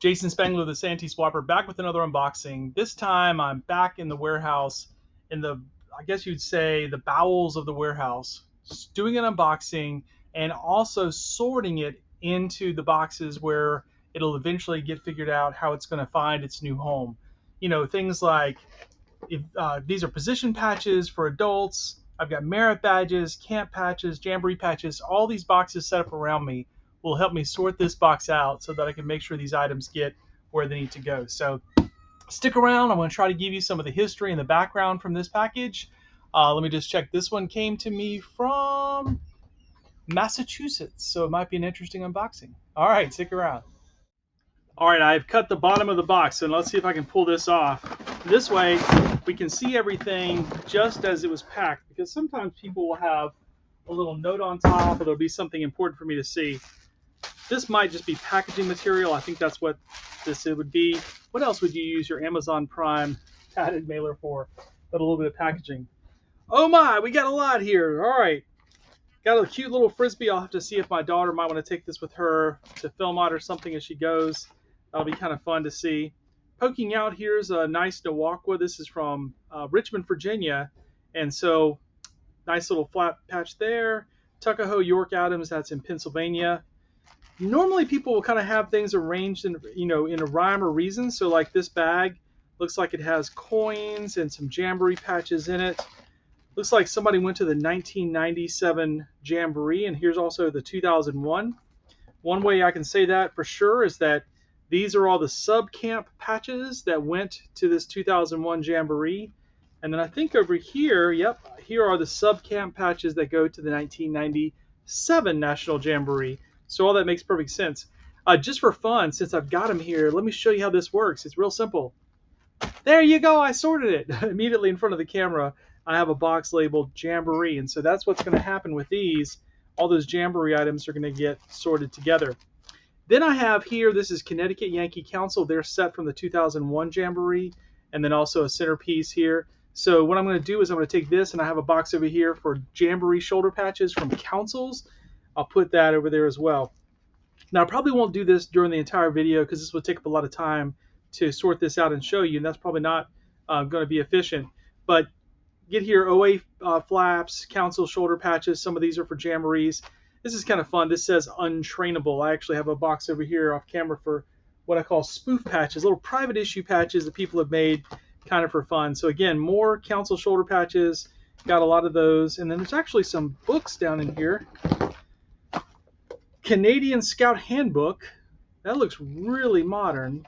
Jason Spangler, the SanteeSwapper, back with another unboxing. This time I'm back in the warehouse, in the, I guess you'd say, the bowels of the warehouse, doing an unboxing and also sorting it into the boxes where it'll eventually get figured out how it's going to find its new home. You know, things like if these are position patches for adults. I've got merit badges, camp patches, jamboree patches. All these boxes set up around me will help me sort this box out so that I can make sure these items get where they need to go. So stick around. I'm going to try to give you some of the history and the background from this package. Let me just check. This one came to me from Massachusetts, so it might be an interesting unboxing. All right, stick around. All right, I've cut the bottom of the box, and let's see if I can pull this off. This way, we can see everything just as it was packed, because sometimes people will have a little note on top, or there'll be something important for me to see. This might just be packaging material. I think that's what this would be. What else would you use your Amazon Prime padded mailer for but a little bit of packaging? Oh my, we got a lot here. All right. Got a cute little Frisbee. I'll have to see if my daughter might want to take this with her to film out or something as she goes. That'll be kind of fun to see. Poking out here is a nice Nawakwa. This is from Richmond, Virginia. And so nice little flat patch there. Tuckahoe York Adams, that's in Pennsylvania. Normally people will kind of have things arranged in, in a rhyme or reason. So like this bag looks like it has coins and some jamboree patches in it. Looks like somebody went to the 1997 Jamboree, and here's also the 2001. One way I can say that for sure is that these are all the sub-camp patches that went to this 2001 Jamboree. And then I think over here, yep, here are the sub-camp patches that go to the 1997 National Jamboree. So all that makes perfect sense. Just for fun, since I've got them here, let me show you how this works. It's real simple. There you go, I sorted it immediately in front of the camera. I have a box labeled Jamboree, and so that's what's going to happen with these. All those Jamboree items are going to get sorted together. Then I have here, this is Connecticut Yankee Council. They're set from the 2001 Jamboree, and then also a centerpiece here. So what I'm going to do is I'm going to take this, and I have a box over here for Jamboree shoulder patches from councils. I'll put that over there as well. Now I probably won't do this during the entire video because this would take up a lot of time to sort this out and show you, and that's probably not going to be efficient. But get here, OA flaps, council shoulder patches. Some of these are for jamborees. This is kind of fun. This says untrainable. I actually have a box over here off camera for what I call spoof patches, little private issue patches that people have made kind of for fun. So again, more council shoulder patches. Got a lot of those. And then there's actually some books down in here. Canadian Scout Handbook. That looks really modern.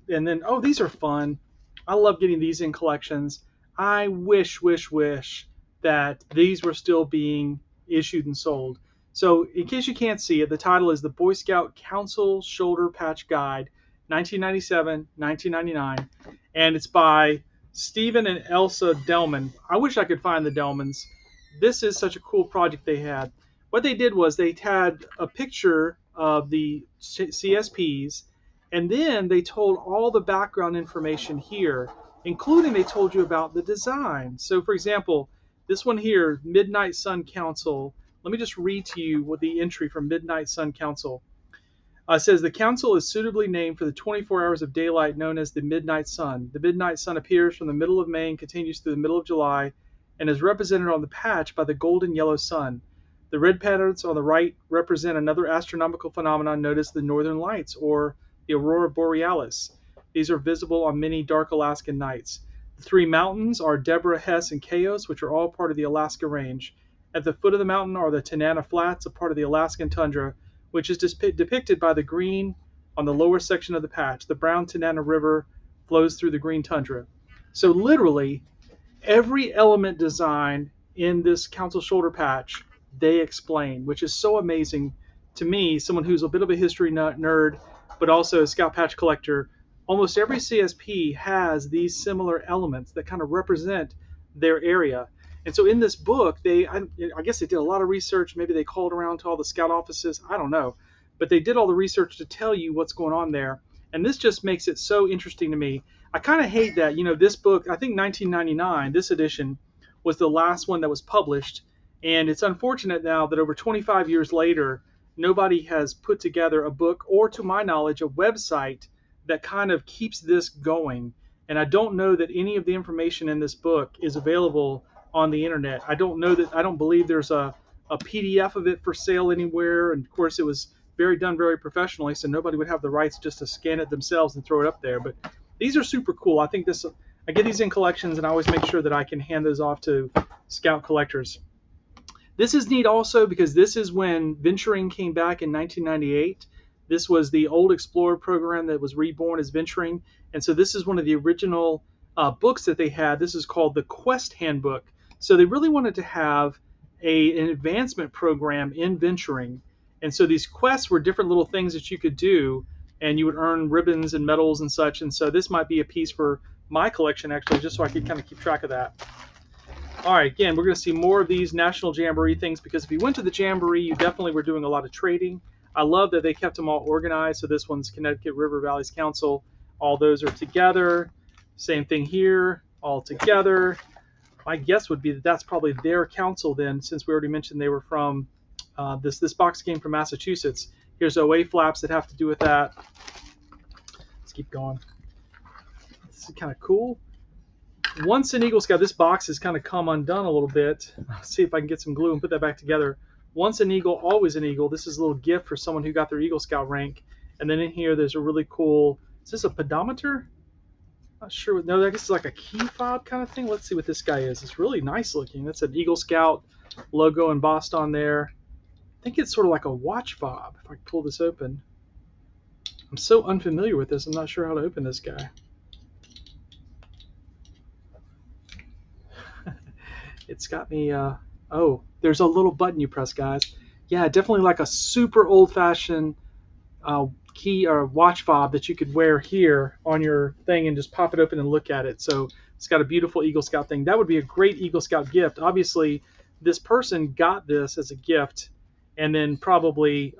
And then, oh, these are fun. I love getting these in collections. I wish that these were still being issued and sold. So in case you can't see it, the title is the Boy Scout Council Shoulder Patch Guide, 1997-1999, and it's by Stephen and Elsa Delman. I wish I could find the Delmans. This is such a cool project they had. What they did was they had a picture of the CSPs, and then they told all the background information here, including they told you about the design. So for example, this one here, Midnight Sun Council. Let me just read to you what the entry from Midnight Sun Council says. The council is suitably named for the 24 hours of daylight known as the Midnight Sun. The Midnight Sun appears from the middle of May and continues through the middle of July and is represented on the patch by the golden yellow sun. The red patterns on the right represent another astronomical phenomenon known as the Northern Lights, or the Aurora Borealis. These are visible on many dark Alaskan nights. The three mountains are Deborah, Hess, and Chaos, which are all part of the Alaska Range. At the foot of the mountain are the Tanana Flats, a part of the Alaskan tundra, which is depicted by the green on the lower section of the patch. The brown Tanana River flows through the green tundra. So literally, every element design in this council shoulder patch, they explain, which is so amazing to me, someone who's a bit of a history nerd, but also a scout patch collector. Almost every CSP has these similar elements that kind of represent their area. And so in this book, I guess they did a lot of research. Maybe they called around to all the scout offices. I don't know. But they did all the research to tell you what's going on there. And this just makes it so interesting to me. I kind of hate that, this book, I think 1999, this edition, was the last one that was published. And it's unfortunate now that over 25 years later, nobody has put together a book or, to my knowledge, a website that kind of keeps this going. And I don't know that any of the information in this book is available on the internet. I don't believe there's a PDF of it for sale anywhere. And of course, it was done very professionally, so nobody would have the rights just to scan it themselves and throw it up there. But these are super cool. I get these in collections, and I always make sure that I can hand those off to scout collectors. This is neat also because this is when venturing came back in 1998. This was the old Explorer program that was reborn as venturing. And so this is one of the original books that they had. This is called the Quest Handbook. So they really wanted to have an advancement program in venturing. And so these quests were different little things that you could do, and you would earn ribbons and medals and such. And so this might be a piece for my collection, actually, just so I could kind of keep track of that. All right, again, we're going to see more of these National Jamboree things, because if you went to the Jamboree, you definitely were doing a lot of trading. I love that they kept them all organized. So this one's Connecticut River Valleys Council. All those are together. Same thing here, all together. My guess would be that that's probably their council then, since we already mentioned they were from this box came from Massachusetts. Here's OA flaps that have to do with that. Let's keep going. This is kind of cool. Once an Eagle Scout, this box has kind of come undone a little bit. Let's see if I can get some glue and put that back together. Once an Eagle, always an Eagle. This is a little gift for someone who got their Eagle Scout rank. And then in here, there's a really cool, is this a pedometer? Not sure. No, I guess it's like a key fob kind of thing. Let's see what this guy is. It's really nice looking. That's an Eagle Scout logo embossed on there. I think it's sort of like a watch fob, if I can pull this open. I'm so unfamiliar with this, I'm not sure how to open this guy. It's got me, oh, there's a little button you press, guys. Yeah, definitely like a super old-fashioned key or watch fob that you could wear here on your thing and just pop it open and look at it. So it's got a beautiful Eagle Scout thing. That would be a great Eagle Scout gift. Obviously, this person got this as a gift and then probably,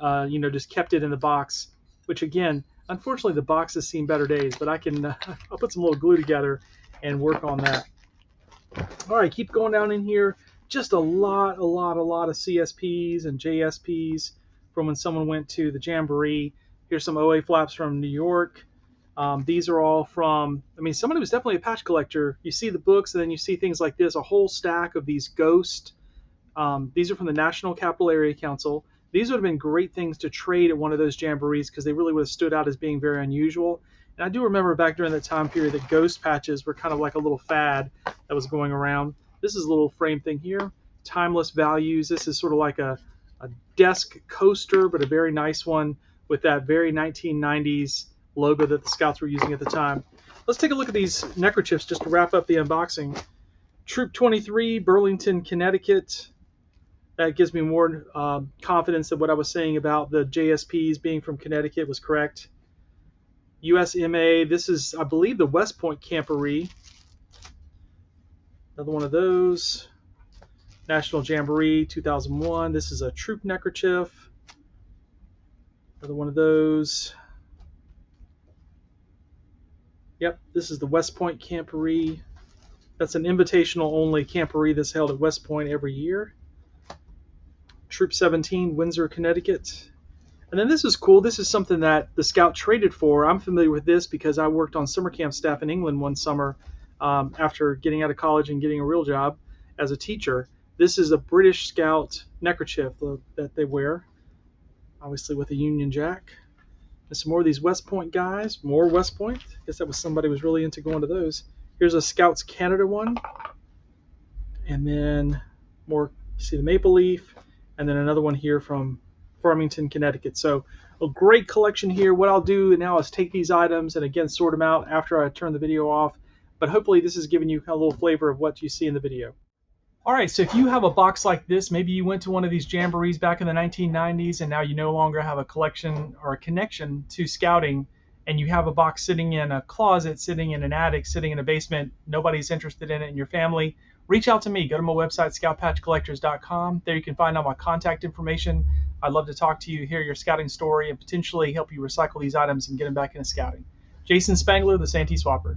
just kept it in the box, which again, unfortunately, the box has seen better days, but I can, I'll put some little glue together and work on that. All right, keep going down in here. Just a lot of CSPs and JSPs from when someone went to the Jamboree. Here's some OA flaps from New York. These are all from, somebody was definitely a patch collector. You see the books, and then you see things like this, a whole stack of these Ghost. These are from the National Capital Area Council. These would have been great things to trade at one of those Jamborees because they really would have stood out as being very unusual. And I do remember back during that time period that Ghost patches were kind of like a little fad that was going around. This is a little frame thing here. Timeless values. This is sort of like a desk coaster, but a very nice one with that very 1990s logo that the Scouts were using at the time. Let's take a look at these neckerchiefs just to wrap up the unboxing. Troop 23, Burlington, Connecticut. That gives me more confidence that what I was saying about the JSPs being from Connecticut was correct. USMA, this is, I believe, the West Point Camporee. Another one of those. National Jamboree 2001. This is a troop neckerchief. Another one of those. Yep, this is the West Point Camporee. That's an invitational only camporee that's held at West Point every year. Troop 17, Windsor, Connecticut. And then this is cool. This is something that the Scout traded for. I'm familiar with this because I worked on summer camp staff in England one summer after getting out of college and getting a real job as a teacher. This is a British Scout neckerchief that they wear, obviously with a Union Jack. And some more of these West Point guys, more West Point. I guess that was somebody who was really into going to those. Here's a Scouts Canada one. And then more, you see the maple leaf. And then another one here from Farmington, Connecticut. So a great collection here. What I'll do now is take these items and again sort them out after I turn the video off. But hopefully this has given you a little flavor of what you see in the video. All right, so if you have a box like this, maybe you went to one of these jamborees back in the 1990s and now you no longer have a collection or a connection to scouting, and you have a box sitting in a closet, sitting in an attic, sitting in a basement, nobody's interested in it in your family, reach out to me. Go to my website, scoutpatchcollectors.com. There you can find all my contact information. I'd love to talk to you, hear your scouting story, and potentially help you recycle these items and get them back into scouting. Jason Spangler, the SanteeSwapper.